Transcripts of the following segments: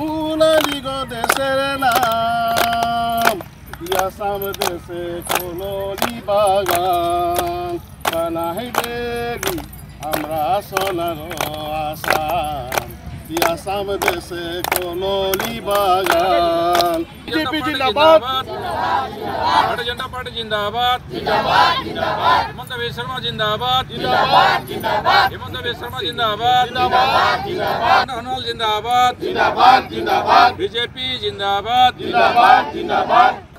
ফুলালিগো দেশের নাম আসাম দেশে কললি বাগান বানাই দেবি আমরা সোনার আসাম আসাম দেশে কললি বাগান বিজেপি জিন্দাবাদ भारतीय जनता पार्टी जिंदाबाद हेमंत बिस्वा शर्मा जिंदाबाद हेमंत बिस्वा शर्मा जिंदाबाद अनमोल जिंदाबाद बीजेपी जिंदाबाद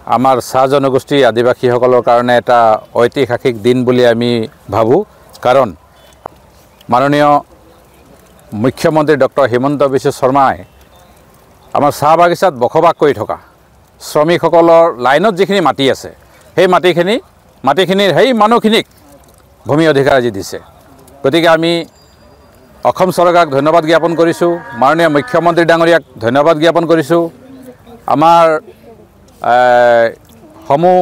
আমাৰ চাহ জনগোষ্ঠী আদিবাসীসকলৰ কাৰণে এটা ঐতিহাসিক দিন বুলি আমি ভাবোঁ কাৰণ মাননীয় মুখ্যমন্ত্ৰী ডক্টৰ হিমন্ত বিশ্ব শৰ্মাই আমাৰ চাহ বাগিচাত বসবাস কৰি থকা শ্ৰমিকসকলৰ লাইনত যিখিনি মাটি আছে সেই মাটিখিনিৰ সেই মানুহখিনিক ভূমি অধিকাৰ আজি দিছে গতিকে আমি অসম চৰকাৰক ধন্যবাদ জ্ঞাপন কৰিছোঁ মাননীয় মুখ্যমন্ত্ৰী ডাঙৰীয়াক ধন্যবাদ জ্ঞাপন কৰিছোঁ আমাৰ সমূহ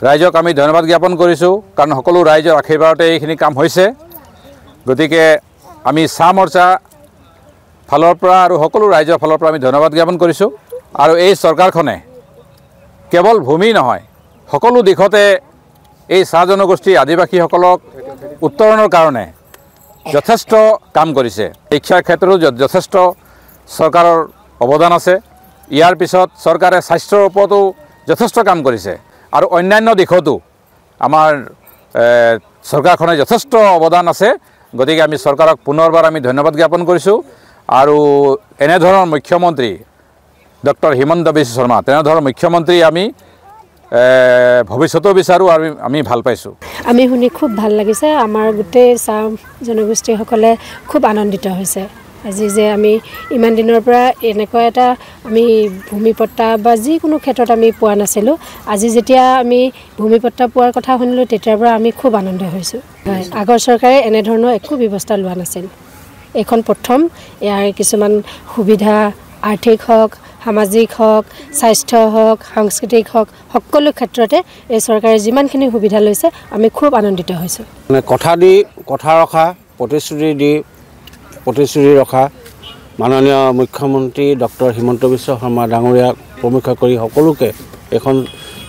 ৰাইজক আমি ধন্যবাদ জ্ঞাপন কৰিছোঁ কাৰণ সকলো ৰাইজৰ আশীৰ্বাদতে এইখিনি কাম হৈছে গতিকে আমি চাহ মৰ্চা ফালৰ পৰা আৰু সকলো ৰাইজৰ ফালৰ পৰা আমি ধন্যবাদ জ্ঞাপন কৰিছোঁ আৰু এই চৰকাৰখনে কেৱল ভূমি নহয় সকলো দিশতে এই চাহ জনগোষ্ঠী আদিবাসীসকলক উত্তৰণৰ কাৰণে যথেষ্ট কাম কৰিছে শিক্ষাৰ ক্ষেত্ৰতো যথেষ্ট চৰকাৰৰ অৱদান আছে ইয়াৰ পিছত চৰকাৰে স্বাস্থ্যৰ ওপৰতো যথেষ্ট কাম কৰিছে আৰু অন্যান্য দিশতো আমাৰ চৰকাৰখনে যথেষ্ট অৱদান আছে গতিকে আমি চৰকাৰক পুনৰবাৰ আমি ধন্যবাদ জ্ঞাপন কৰিছোঁ আৰু এনেধৰণৰ মুখ্যমন্ত্ৰী ডক্টৰ হিমন্ত বিশ্ব শৰ্মা তেনেধৰণৰ মুখ্যমন্ত্ৰী আমি ভৱিষ্যতেও বিচাৰোঁ আৰু আমি ভাল পাইছোঁ আমি শুনি খুব ভাল লাগিছে আমাৰ গোটেই চাহ জনগোষ্ঠীসকলে খুব আনন্দিত হৈছে আজি যে আমি ইমান দিনৰ পৰা এনেকুৱা এটা আমি ভূমিপট্টা বা যিকোনো ক্ষেত্ৰত আমি পোৱা নাছিলোঁ আজি যেতিয়া আমি ভূমিপট্টা পোৱাৰ কথা শুনিলোঁ তেতিয়াৰ পৰা আমি খুব আনন্দ হৈছোঁ হয় আগৰ চৰকাৰে এনেধৰণৰ একো ব্যৱস্থা লোৱা নাছিল এইখন প্ৰথম ইয়াৰ কিছুমান সুবিধা আৰ্থিক হওক সামাজিক হওক স্বাস্থ্য হওক সাংস্কৃতিক হওক সকলো ক্ষেত্ৰতে এই চৰকাৰে যিমানখিনি সুবিধা লৈছে আমি খুব আনন্দিত হৈছোঁ কথা ৰখা প্ৰতিশ্ৰুতি ৰখা মাননীয় মুখ্যমন্ত্ৰী ডক্টৰ হিমন্ত বিশ্ব শৰ্মা ডাঙৰীয়াক প্ৰমুখ্য কৰি সকলোকে এখন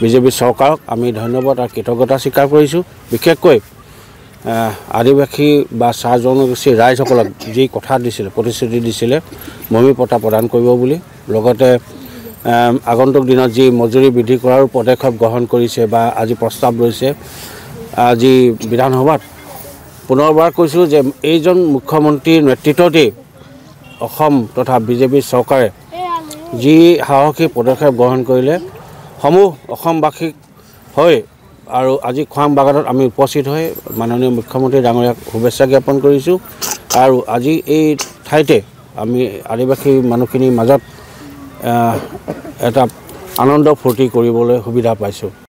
বিজেপি চৰকাৰক আমি ধন্যবাদ আৰু কৃতজ্ঞতা স্বীকাৰ কৰিছোঁ বিশেষকৈ আদিবাসী বা চাহ জনগোষ্ঠীৰ ৰাইজসকলক যি কথা দিছিলে প্ৰতিশ্ৰুতি দিছিলে ভূমিপট্টা প্ৰদান কৰিব বুলি লগতে আগন্তুক দিনত যি মজুৰি বৃদ্ধি কৰাৰ পদক্ষেপ গ্ৰহণ কৰিছে বা আজি প্ৰস্তাৱ লৈছে আজি বিধানসভাত পুনৰবাৰ কৈছোঁ যে এইজন মুখ্যমন্ত্ৰীৰ নেতৃত্বতেই অসম তথা বিজেপি চৰকাৰে যি সাহসী পদক্ষেপ গ্ৰহণ কৰিলে সমূহ অসমবাসীক হৈ আৰু আজি খোৱাং বাগানত আমি উপস্থিত হৈ মাননীয় মুখ্যমন্ত্ৰী ডাঙৰীয়াক শুভেচ্ছা জ্ঞাপন কৰিছোঁ আৰু আজি এই ঠাইতে আমি আদিবাসী মানুহখিনিৰ মাজত এটা আনন্দ ফূৰ্তি কৰিবলৈ সুবিধা পাইছোঁ